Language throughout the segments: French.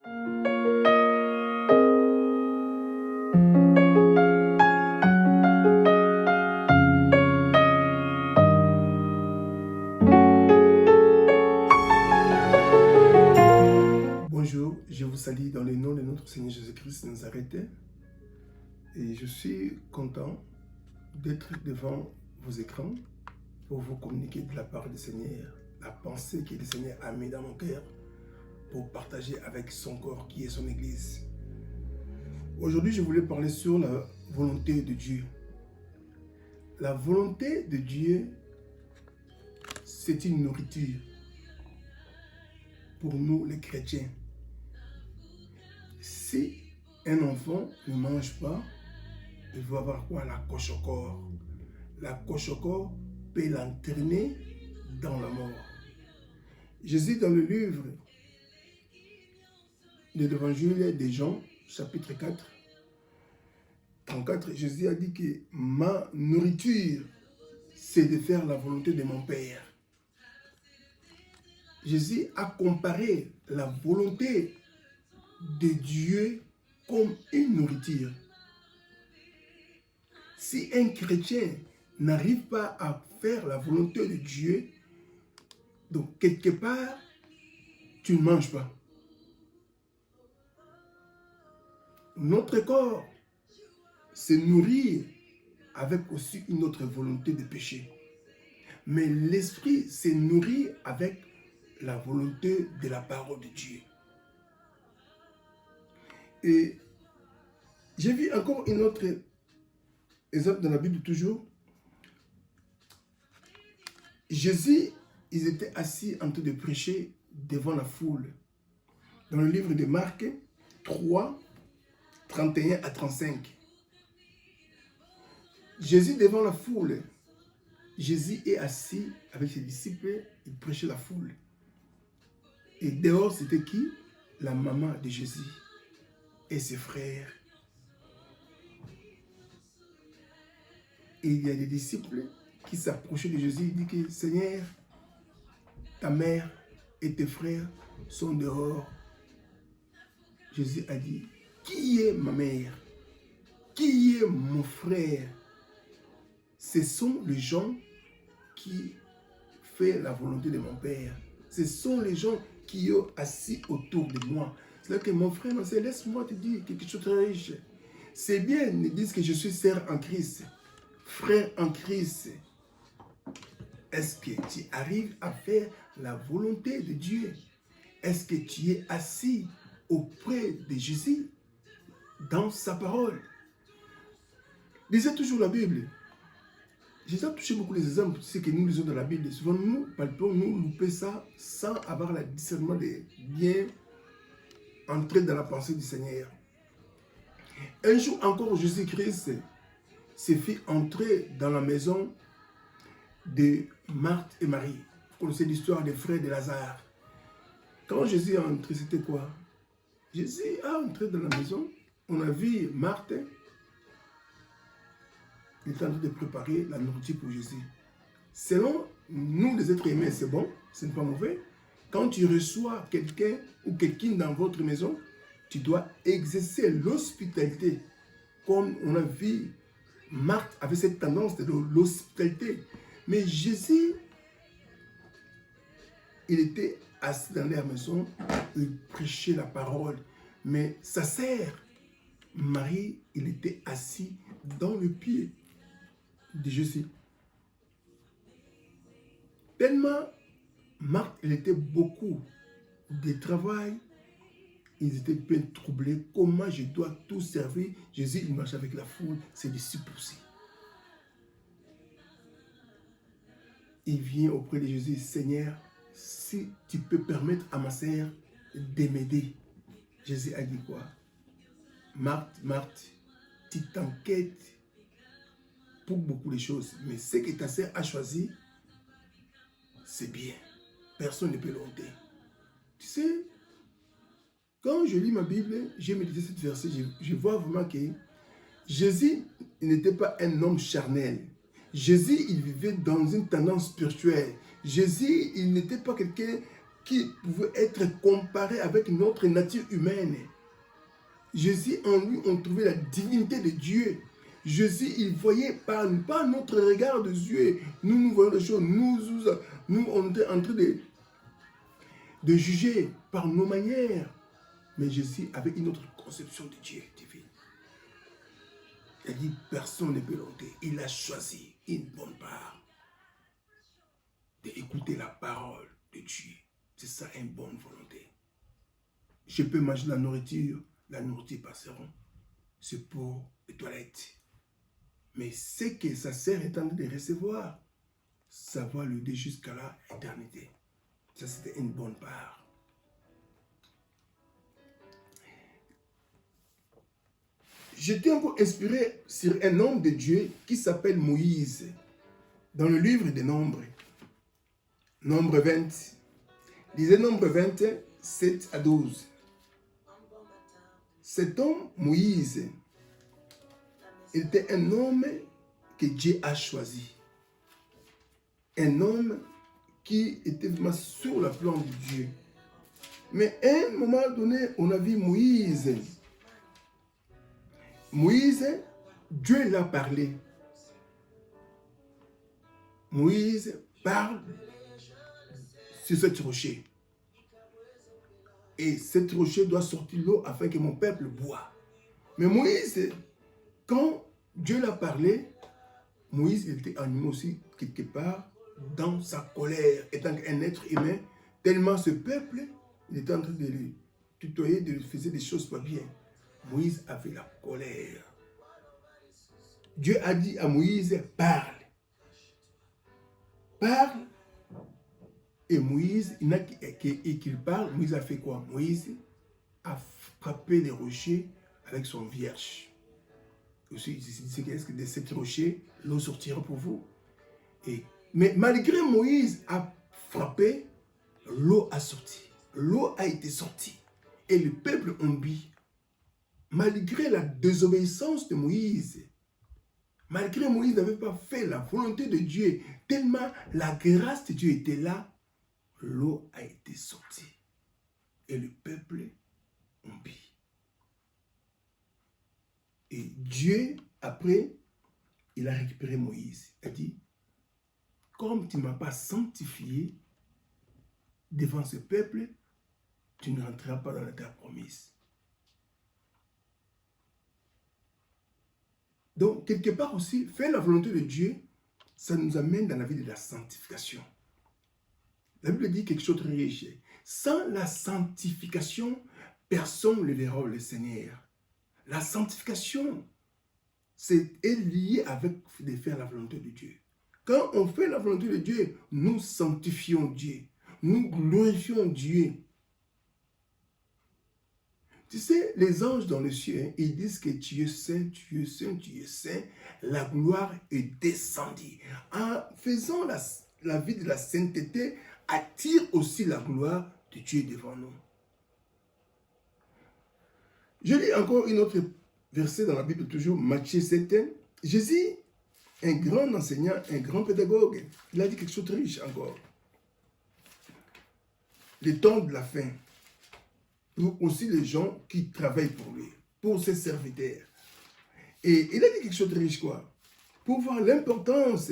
Bonjour, je vous salue dans le nom de notre Seigneur Jésus-Christ de Nazareth et je suis content d'être devant vos écrans pour vous communiquer de la part du Seigneur la pensée que le Seigneur a mis dans mon cœur pour partager avec son corps qui est son Église. Aujourd'hui, je voulais parler sur la volonté de Dieu. La volonté de Dieu, c'est une nourriture pour nous les chrétiens. Si un enfant ne mange pas, il va avoir quoi? La coche au corps. La coche au corps peut l'entraîner dans la mort. Jésus, dans le livre de l'Évangile de Jean, chapitre 4, 34, Jésus a dit que ma nourriture, c'est de faire la volonté de mon Père. Jésus a comparé la volonté de Dieu comme une nourriture. Si un chrétien n'arrive pas à faire la volonté de Dieu, donc quelque part, tu ne manges pas. Notre corps se nourrit avec aussi une autre volonté de péché. Mais l'esprit se nourrit avec la volonté de la parole de Dieu. Et j'ai vu encore un autre exemple dans la Bible toujours. Jésus, ils étaient assis en train de prêcher devant la foule. Dans le livre de Marc 3, 31 à 35. Jésus devant la foule. Jésus est assis avec ses disciples, il prêchait la foule. Et dehors, c'était qui? La maman de Jésus et ses frères. Et il y a des disciples qui s'approchaient de Jésus et disent que Seigneur, ta mère et tes frères sont dehors. Jésus a dit, qui est ma mère? Qui est mon frère? Ce sont les gens qui font la volonté de mon Père. Ce sont les gens qui sont assis autour de moi. C'est-à-dire que mon frère, laisse-moi te dire quelque chose de très riche. C'est bien, ils disent que je suis sœur en Christ, frère en Christ. Est-ce que tu arrives à faire la volonté de Dieu? Est-ce que tu es assis auprès de Jésus dans sa parole? Lisez toujours la Bible. J'ai déjà touché beaucoup les exemples, ce que nous lisons dans la Bible. Souvent, nous palpons, nous louper ça sans avoir le discernement de bien entrer dans la pensée du Seigneur. Un jour encore, Jésus-Christ s'est fait entrer dans la maison de Marthe et Marie. Vous connaissez l'histoire des frères de Lazare. Quand Jésus est entré, c'était quoi? Jésus est entré dans la maison. On a vu Marthe. Il est en train de préparer la nourriture pour Jésus. Selon nous, les êtres humains, c'est bon, ce n'est pas mauvais. Quand tu reçois quelqu'un ou quelqu'un dans votre maison, tu dois exercer l'hospitalité. Comme on a vu, Marthe avait cette tendance de l'hospitalité. Mais Jésus, il était assis dans la maison, il prêchait la parole. Mais sa sœur, Marie, il était assis dans le pied de Jésus. Tellement, Marthe, il était beaucoup de travail. Ils étaient bien troublés. Comment je dois tout servir? Jésus, il marche avec la foule, ses disciples aussi. Il vient auprès de Jésus, Seigneur, si tu peux permettre à ma sœur de m'aider. Jésus a dit quoi? Marthe, Marthe, tu t'inquiètes pour beaucoup de choses, mais ce que ta sœur a choisi, c'est bien. Personne ne peut l'ôter. Tu sais, quand je lis ma Bible, j'ai médité cette verset, je vois vraiment que Jésus n'était pas un homme charnel. Jésus, il vivait dans une tendance spirituelle. Jésus, il n'était pas quelqu'un qui pouvait être comparé avec notre nature humaine. Jésus, en lui, on trouvait la divinité de Dieu. Jésus, il voyait par notre regard de yeux. Nous voyons les choses. Nous on était en train de juger par nos manières. Mais Jésus avait une autre conception de Dieu divine. Il a dit, personne ne peut l'ôter. Il a choisi une bonne part d'écouter la parole de Dieu. C'est ça, une bonne volonté. Je peux manger la nourriture passeront. C'est pour les toilettes. Mais ce que sa sœur est en train de recevoir, ça va l'aider jusqu'à l'éternité. Ça, c'était une bonne part. J'étais encore inspiré sur un homme de Dieu qui s'appelle Moïse. Dans le livre des Nombres. Nombre 20. Disait Nombre 20, 7 à 12. Cet homme, Moïse, il était un homme que Dieu a choisi. Un homme qui était vraiment sur le plan de Dieu. Mais à un moment donné, on a vu Moïse. Moïse, Dieu l'a parlé. Moïse parle sur ce rocher. Et cette rocher doit sortir l'eau afin que mon peuple boive. Mais Moïse, quand Dieu l'a parlé, Moïse était animé aussi quelque part dans sa colère, étant un être humain, tellement ce peuple, il était en train de le tutoyer, de lui faire des choses pas bien. Moïse avait la colère. Dieu a dit à Moïse, parle. Parle. Et Moïse, il n'a qu'il parle. Moïse a fait quoi? Moïse a frappé les rochers avec son vierge. Aussi, c'est que de ces rochers, l'eau sortira pour vous. Mais malgré Moïse a frappé, l'eau a sorti. L'eau a été sortie. Et le peuple obéit. Malgré la désobéissance de Moïse, malgré Moïse n'avait pas fait la volonté de Dieu, tellement la grâce de Dieu était là, l'eau a été sortie. Et le peuple obéit. Et Dieu, après, il a récupéré Moïse. Il a dit, comme tu ne m'as pas sanctifié devant ce peuple, tu ne rentreras pas dans la terre promise. Donc, quelque part aussi, faire la volonté de Dieu, ça nous amène dans la vie de la sanctification. La Bible dit quelque chose de très riche. Sans la sanctification, personne ne verra le Seigneur. La sanctification, est lié avec de faire la volonté de Dieu. Quand on fait la volonté de Dieu, nous sanctifions Dieu. Nous glorifions Dieu. Tu sais, les anges dans le ciel, ils disent que tu es saint, tu es saint, tu es saint. La gloire est descendue. En faisant la vie de la sainteté, attire aussi la gloire de Dieu devant nous. Je lis encore une autre verset dans la Bible, toujours Matthieu 7. Jésus, un grand enseignant, un grand pédagogue, il a dit quelque chose de riche encore. Le temps de la fin, pour aussi les gens qui travaillent pour lui, pour ses serviteurs. Et il a dit quelque chose de riche, quoi. Pour voir l'importance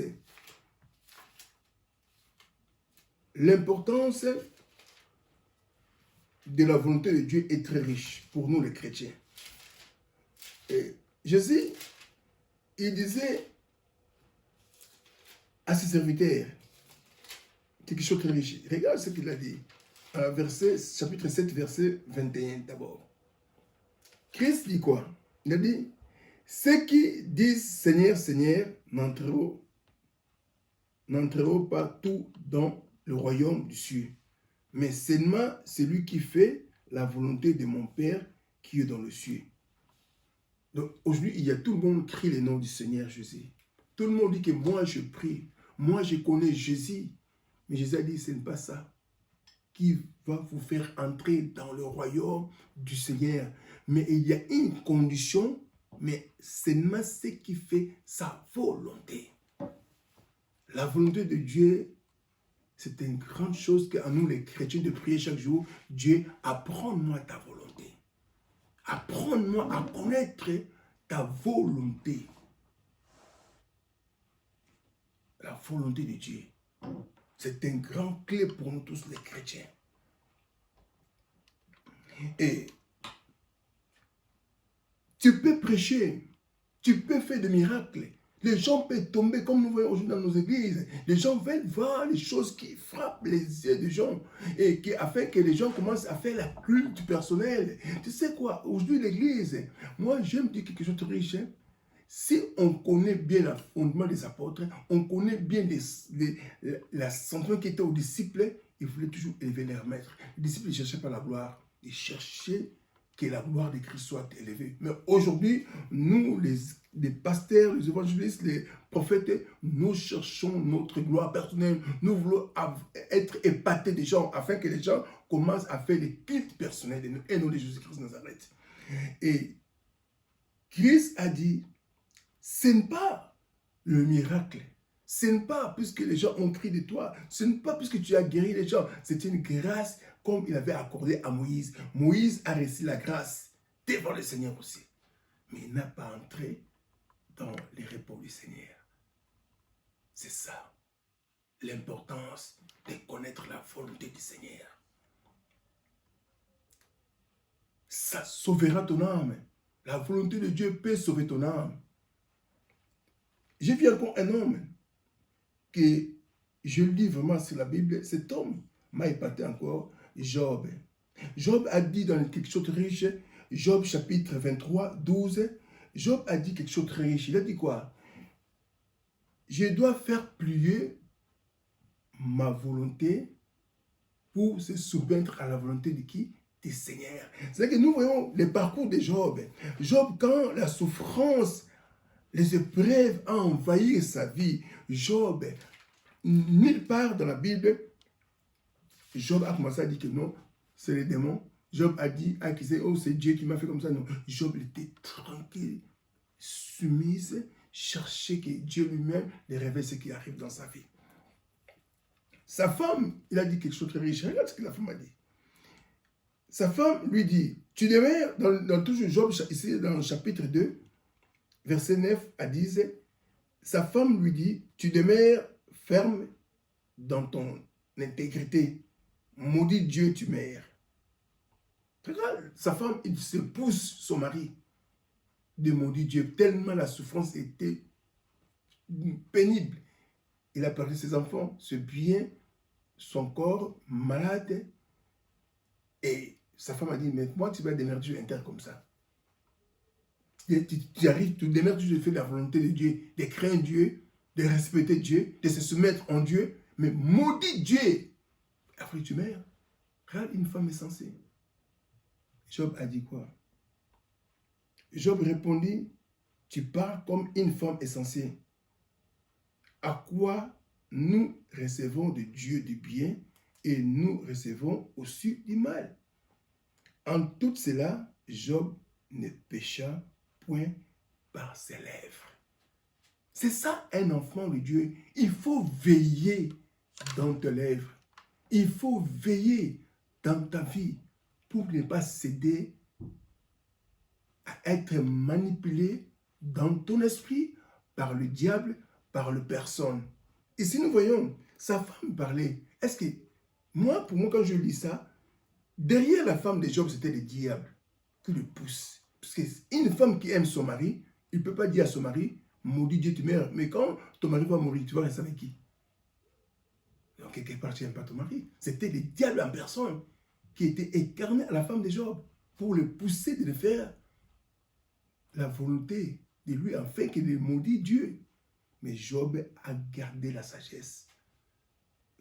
de la volonté de Dieu est très riche pour nous les chrétiens. Et Jésus, il disait à ses serviteurs quelque chose de très riche. Regarde ce qu'il a dit. Chapitre 7, verset 21 d'abord. Christ dit quoi? Il a dit, ceux qui disent Seigneur, Seigneur, n'entreront pas tout dans le royaume du ciel, mais seulement celui qui fait la volonté de mon Père qui est dans le ciel. Donc aujourd'hui, il y a tout le monde qui crie le nom du Seigneur Jésus. Tout le monde dit que moi je prie, moi je connais Jésus. Mais Jésus a dit, ce n'est pas ça qui va vous faire entrer dans le royaume du Seigneur. Mais il y a une condition, mais seulement ce qui fait sa volonté. La volonté de Dieu, C'est une grande chose qu'à nous, les chrétiens, de prier chaque jour. Dieu, apprends-moi ta volonté. Apprends-moi à connaître ta volonté. La volonté de Dieu. C'est un grand clé pour nous tous les chrétiens. Et tu peux prêcher, tu peux faire des miracles. Les gens peuvent tomber comme nous voyons aujourd'hui dans nos églises. Les gens veulent voir les choses qui frappent les yeux des gens et afin que les gens commencent à faire la culte personnelle. Tu sais quoi, aujourd'hui l'église, moi j'aime dire quelque chose de riche. Hein? Si on connaît bien le fondement des apôtres, on connaît bien la sentiment qui était aux disciples, ils voulaient toujours élever leur maître. Les disciples ne cherchaient pas la gloire, ils cherchaient que la gloire de Christ soit élevée. Mais aujourd'hui, nous, les pasteurs, les évangélistes, les prophètes, nous cherchons notre gloire personnelle. Nous voulons être épatés des gens afin que les gens commencent à faire des cultes personnels de nous et non de Jésus-Christ de Nazareth. Et Christ a dit, ce n'est pas le miracle. Ce n'est pas puisque les gens ont crié de toi. Ce n'est pas puisque tu as guéri les gens. C'est une grâce comme il avait accordé à Moïse. Moïse a reçu la grâce devant le Seigneur aussi. Mais il n'a pas entré dans les repos du Seigneur. C'est ça, l'importance de connaître la volonté du Seigneur. Ça sauvera ton âme. La volonté de Dieu peut sauver ton âme. J'ai vu encore un homme que je lis vraiment sur la Bible. Cet homme m'a épaté encore, Job. Job a dit dans quelque chose de riche, Job chapitre 23, 12, Job a dit quelque chose de très riche. Il a dit quoi? Je dois faire plier ma volonté pour se soumettre à la volonté de qui? Du Seigneur. C'est-à-dire que nous voyons le parcours de Job. Job, quand la souffrance, les épreuves ont envahi sa vie, Job, nulle part dans la Bible, Job a commencé à dire que non, c'est les démons. Job a dit, accusé, oh c'est Dieu qui m'a fait comme ça. Non, Job était tranquille, soumise, cherchait que Dieu lui-même les révèle ce qui arrive dans sa vie. Sa femme, il a dit quelque chose de très riche. Regarde ce que la femme a dit. Sa femme lui dit, tu demeures, dans toujours Job, ici dans le chapitre 2, verset 9 à 10, sa femme lui dit, tu demeures ferme dans ton intégrité. Maudit Dieu, tu meurs. Regarde, sa femme, il se pousse son mari de maudit Dieu, tellement la souffrance était pénible. Il a perdu ses enfants, ce bien, son corps malade. Et sa femme a dit, mais moi, tu vas devenir Dieu interne comme ça. Tu arrives, tu demeures, tu fais la volonté de Dieu, de craindre Dieu, de respecter Dieu, de se soumettre en Dieu, mais maudit Dieu. Après, tu meurs. Regarde, une femme est censée. Job a dit quoi? Job répondit, tu parles comme une femme insensée. À quoi nous recevons de Dieu du bien et nous recevons aussi du mal. En tout cela, Job ne pécha point par ses lèvres. C'est ça un enfant de Dieu. Il faut veiller dans tes lèvres. Il faut veiller dans ta vie pour ne pas céder à être manipulé dans ton esprit par le diable, par les personnes. Et si nous voyons sa femme parler, est-ce que moi, pour moi, quand je lis ça, derrière la femme de Job, c'était le diable qui le pousse. Parce qu'une femme qui aime son mari, il ne peut pas dire à son mari, maudit Dieu, tu meurs. Mais quand ton mari va mourir, tu vas rester avec qui? Donc, quelque part, tu n'aimes pas ton mari. C'était le diable en personne qui était incarné à la femme de Job pour le pousser de le faire la volonté de lui afin qu'il ait maudit Dieu. Mais Job a gardé la sagesse.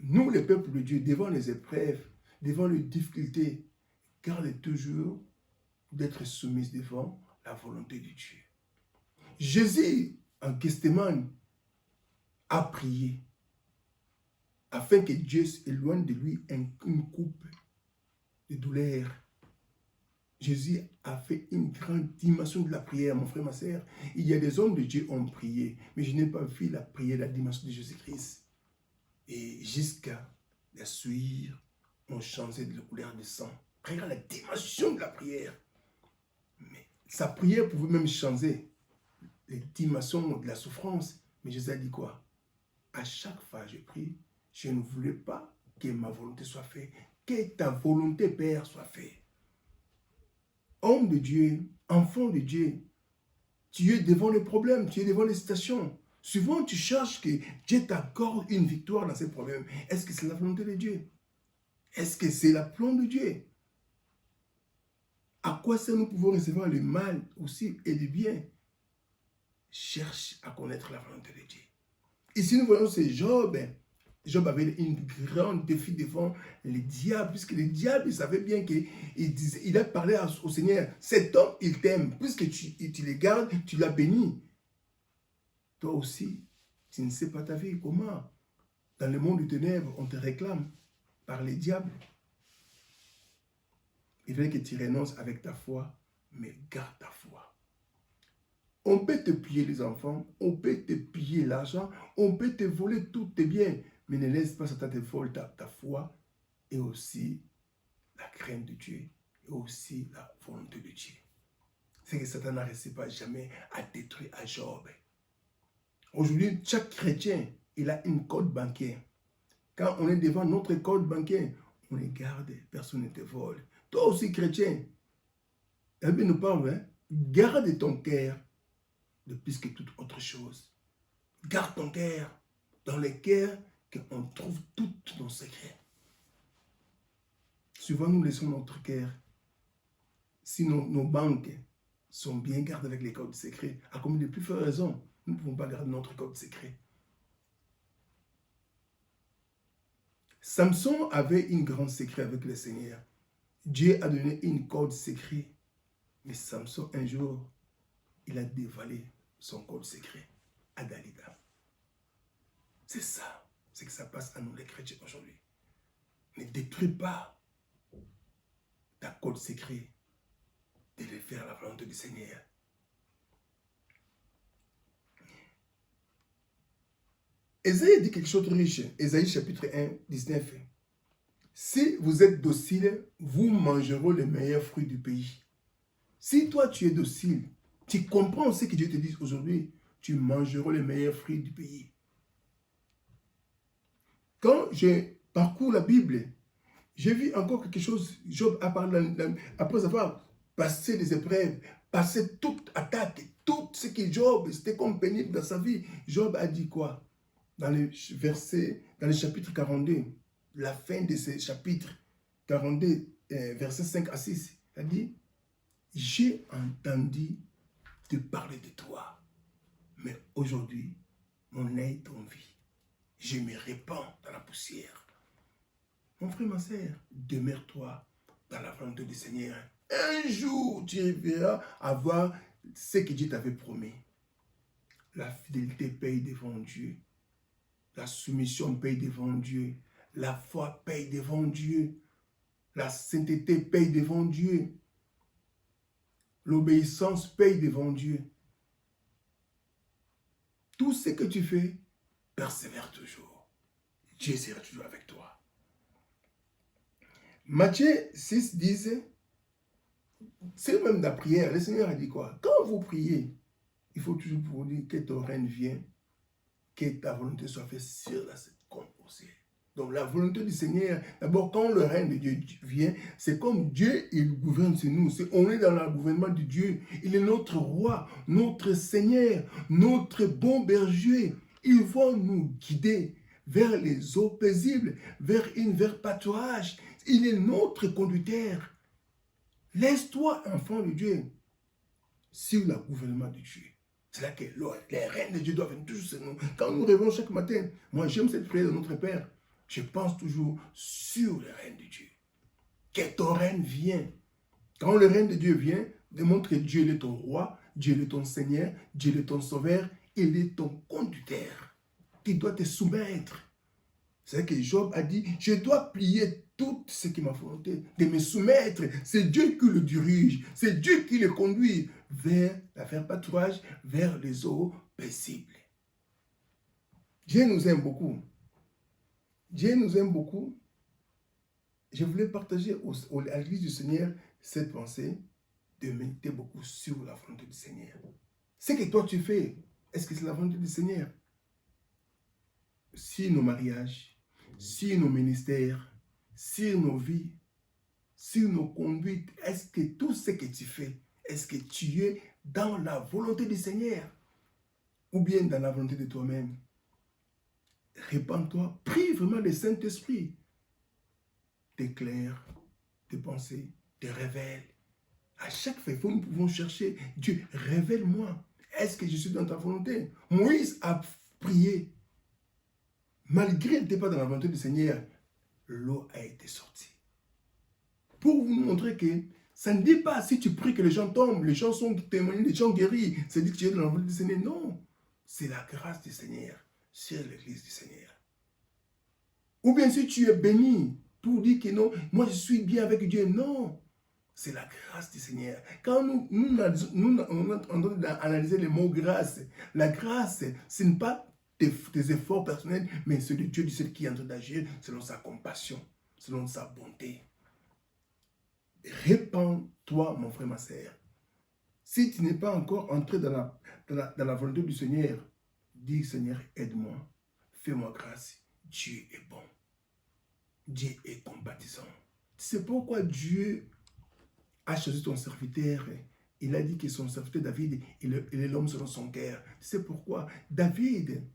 Nous, le peuple de Dieu, devant les épreuves, devant les difficultés, garde toujours d'être soumis devant la volonté de Dieu. Jésus, en Gethsémane, a prié afin que Dieu éloigne de lui une coupe de douleur. Jésus a fait une grande dimension de la prière, mon frère, ma soeur. Il y a des hommes de Dieu qui ont prié, mais je n'ai pas vu la prière, la dimension de Jésus-Christ. Et jusqu'à les souillures ont changé de couleur de sang. Regarde la dimension de la prière. Mais sa prière pouvait même changer les dimensions de la souffrance. Mais Jésus a dit quoi? À chaque fois que je prie, je ne voulais pas que ma volonté soit faite, que ta volonté, Père, soit faite. Homme de Dieu, enfant de Dieu, tu es devant les problèmes, tu es devant les situations. Souvent, tu cherches que Dieu t'accorde une victoire dans ces problèmes. Est-ce que c'est la volonté de Dieu? Est-ce que c'est la plan de Dieu? À quoi ça nous pouvons recevoir le mal aussi et le bien? Cherche à connaître la volonté de Dieu. Ici, nous voyons c'est Job. Job avait une grande défi devant les diables, puisque les diables, ils savaient bien qu'il a parlé au Seigneur. Cet homme, il t'aime. Puisque tu les gardes, tu l'as béni. Toi aussi, tu ne sais pas ta vie. Comment? Dans le monde des ténèbres, on te réclame par les diables. Il fallait que tu renonces avec ta foi, mais garde ta foi. On peut te piller les enfants, on peut te piller l'argent, on peut te voler tous tes biens, mais ne laisse pas Satan te voler ta foi et aussi la crainte de Dieu et aussi la volonté de Dieu. C'est que Satan n'arrête pas jamais à détruire à Job. Aujourd'hui, chaque chrétien, il a une code bancaire. Quand on est devant notre code bancaire, on les garde, personne ne te vole. Toi aussi, chrétien, la Bible nous parle, hein? Garde ton cœur de plus que toute autre chose. Garde ton cœur. Dans le cœur, qu'on trouve tous nos secrets. Souvent, nous laissons notre cœur. Si nos banques sont bien gardées avec les codes secrets, à combien de plus fortes raisons, nous ne pouvons pas garder notre code secret. Samson avait un grand secret avec le Seigneur. Dieu a donné une code secret. Mais Samson, un jour, il a dévalé son code secret à Dalila. C'est ça. C'est que ça passe à nous les chrétiens aujourd'hui. Ne détruis pas ta code secret de les faire la volonté du Seigneur. Ésaïe dit quelque chose de riche. Ésaïe chapitre 1, 19. Si vous êtes docile, vous mangerez les meilleurs fruits du pays. Si toi tu es docile, tu comprends ce que Dieu te dit aujourd'hui, tu mangeras les meilleurs fruits du pays. Quand je parcours la Bible, j'ai vu encore quelque chose. Job a parlé, après avoir passé des épreuves, passé toute attaque, tout ce que Job, c'était comme pénible dans sa vie. Job a dit quoi? Dans le chapitre 42, la fin de ce chapitre 42, versets 5 à 6, il a dit, j'ai entendu te parler de toi, mais aujourd'hui, mon œil t'envie. Je me répands dans la poussière. Mon frère, ma sœur, demeure-toi dans la volonté du Seigneur. Un jour, tu verras avoir ce que Dieu t'avait promis. La fidélité paye devant Dieu. La soumission paye devant Dieu. La foi paye devant Dieu. La sainteté paye devant Dieu. L'obéissance paye devant Dieu. Tout ce que tu fais, persévère toujours. Dieu sera toujours avec toi. Matthieu 6 disait, c'est même la prière, le Seigneur a dit quoi? Quand vous priez, il faut toujours vous dire que ton règne vienne, que ta volonté soit faite sur la comme au ciel. Donc la volonté du Seigneur, d'abord quand le règne de Dieu vient, c'est comme Dieu, il gouverne sur nous. On est dans le gouvernement de Dieu. Il est notre roi, notre Seigneur, notre bon berger. Il va nous guider vers les eaux paisibles, vers un vert pâturage. Il est notre conducteur. Laisse-toi, enfant de Dieu, sur le gouvernement de Dieu. C'est là que les règnes de Dieu doivent venir toujours sur nous. Quand nous rêvons chaque matin, moi j'aime cette prière de notre Père. Je pense toujours sur le règne de Dieu. Que ton règne vienne. Quand le règne de Dieu vient, démontre que Dieu est ton roi, Dieu est ton Seigneur, Dieu est ton sauveur, il est ton conducteur. Tu dois te soumettre. C'est que Job a dit, je dois plier tout ce qui m'a volonté, de me soumettre. C'est Dieu qui le dirige, c'est Dieu qui le conduit vers la faire pâturage, vers les eaux paisibles. Dieu nous aime beaucoup. Dieu nous aime beaucoup je voulais partager à l'église du Seigneur cette pensée de méditer beaucoup sur la volonté du Seigneur. Ce que toi tu fais, est-ce que c'est la volonté du Seigneur? Sur nos mariages, sur nos ministères, sur nos vies, sur nos conduites, est-ce que tout ce que tu fais, est-ce que tu es dans la volonté du Seigneur ou bien dans la volonté de toi-même? Répands-toi, prie vraiment le Saint-Esprit. T'éclaire tes pensées, te révèle. À chaque fois, nous pouvons chercher, Dieu, révèle-moi. Est-ce que je suis dans ta volonté? Moïse a prié. Malgré qu'il n'était pas dans la volonté du Seigneur, l'eau a été sortie. Pour vous montrer que ça ne dit pas si tu pries que les gens tombent, les gens sont témoignés, les gens guéris. C'est dit que tu es dans la volonté du Seigneur. Non, c'est la grâce du Seigneur sur l'église du Seigneur. Ou bien si tu es béni pour dire que non, moi je suis bien avec Dieu. Non, c'est la grâce du Seigneur. Quand nous on analyser les mots grâce, la grâce, ce n'est pas tes efforts personnels, mais c'est le Dieu du ciel qui est en train d'agir selon sa compassion, selon sa bonté. Répands-toi, mon frère, ma sœur. Si tu n'es pas encore entré dans la volonté du Seigneur, dis, Seigneur, aide-moi, fais-moi grâce. Dieu est bon. Dieu est compatissant. C'est pourquoi Dieu a choisi ton serviteur. Il a dit que son serviteur David, il est l'homme selon son cœur. C'est pourquoi David,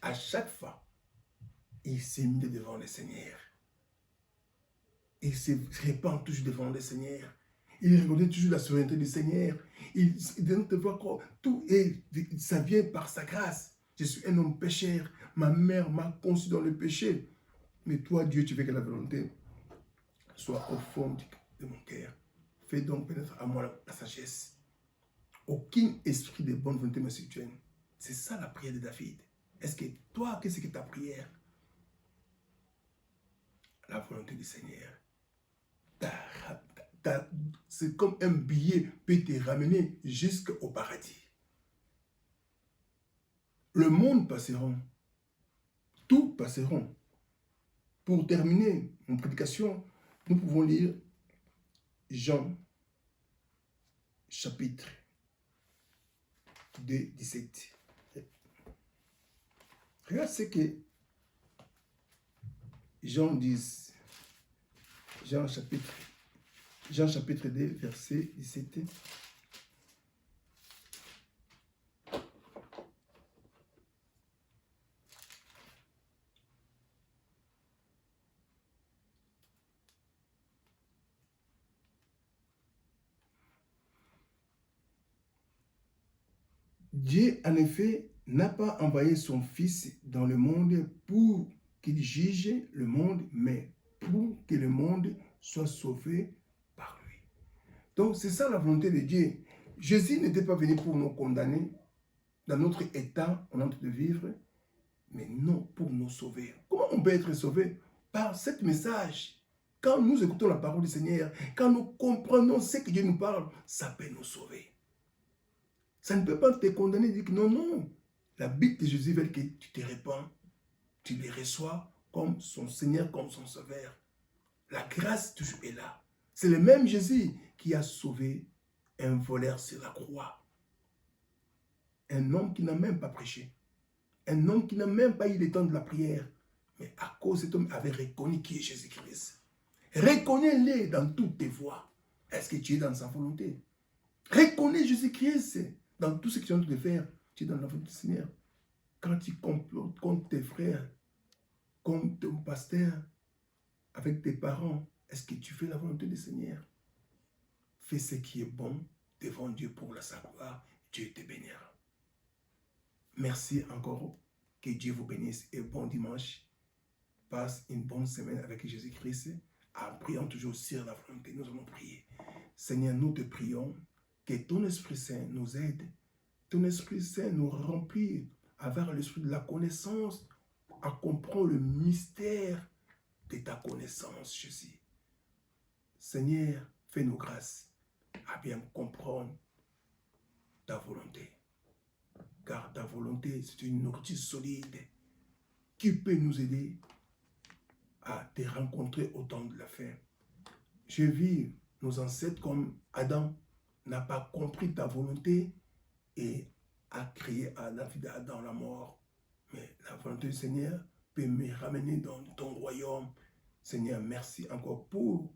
à chaque fois, il s'est mis devant le Seigneur. Il se répand toujours devant le Seigneur. Il reconnaît toujours la souveraineté du Seigneur. Il donne te voir que tout est, ça vient par sa grâce. Je suis un homme pécheur. Ma mère m'a conçu dans le péché. Mais toi, Dieu, tu veux que la volonté soit au fond de mon cœur. Fais donc pénétrer à moi la sagesse. Aucun esprit de bonne volonté me subtienne. C'est ça la prière de David. Est-ce que toi, qu'est-ce que ta prière? La volonté du Seigneur. C'est comme un billet peut te ramener jusqu'au paradis. Le monde passera. Tout passera. Pour terminer mon prédication, nous pouvons lire Jean, chapitre 2, 17. Regarde ce que Jean dit. Jean chapitre 2, verset 17. Dieu, en effet, n'a pas envoyé son Fils dans le monde pour qu'il juge le monde, mais pour que le monde soit sauvé par lui. Donc, c'est ça la volonté de Dieu. Jésus n'était pas venu pour nous condamner dans notre état en train de vivre, mais non pour nous sauver. Comment on peut être sauvé? Par ce message. Quand nous écoutons la parole du Seigneur, quand nous comprenons ce que Dieu nous parle, ça peut nous sauver. Ça ne peut pas te condamner et dire que non, non. La Bible de Jésus veut que tu te répands, tu les reçois comme son Seigneur, comme son Sauveur. La grâce toujours est là. C'est le même Jésus qui a sauvé un voleur sur la croix. Un homme qui n'a même pas prêché. Un homme qui n'a même pas eu le temps de la prière. Mais à cause cet homme avait reconnu qui est Jésus-Christ. Reconnais-le dans toutes tes voies. Est-ce que tu es dans sa volonté? Reconnais Jésus-Christ dans tout ce que tu es en train de faire. Tu es dans la volonté du Seigneur. Quand tu complotes contre tes frères, contre ton pasteur, avec tes parents, est-ce que tu fais la volonté du Seigneur? Fais ce qui est bon devant Dieu pour la sa gloire. Dieu te bénira. Merci encore. Que Dieu vous bénisse et bon dimanche. Passe une bonne semaine avec Jésus-Christ. En priant toujours sur la volonté, nous allons prier. Seigneur, nous te prions que ton Esprit Saint nous aide. Ton Esprit Saint nous remplit avec l'esprit de la connaissance à comprendre le mystère de ta connaissance, Jésus. Seigneur, fais-nous grâce à bien comprendre ta volonté. Car ta volonté, c'est une nourriture solide qui peut nous aider à te rencontrer au temps de la fin. Je vis nos ancêtres comme Adam n'a pas compris ta volonté et a créé la vie d'Adam la mort. Mais la volonté du Seigneur peut me ramener dans ton royaume. Seigneur, merci encore pour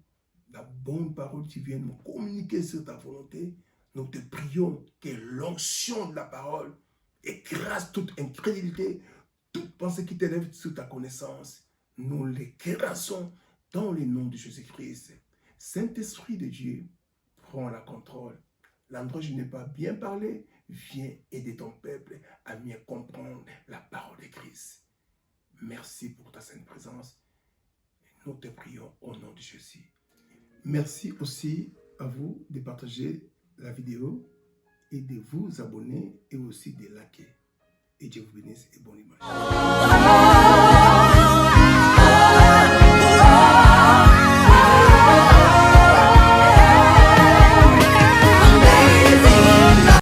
la bonne parole que tu viens de nous communiquer sur ta volonté. Nous te prions que l'onction de la parole écrase toute incrédulité, toute pensée qui t'élève sur ta connaissance. Nous l'écrasons dans le nom de Jésus-Christ. Saint-Esprit de Dieu, prends la contrôle. L'endroit où je n'ai pas bien parlé, viens aider ton peuple à mieux comprendre la parole de Christ. Merci pour ta sainte présence. Nous te prions au nom de Jésus. Merci aussi à vous de partager la vidéo et de vous abonner et aussi de liker. Et Dieu vous bénisse et bon dimanche.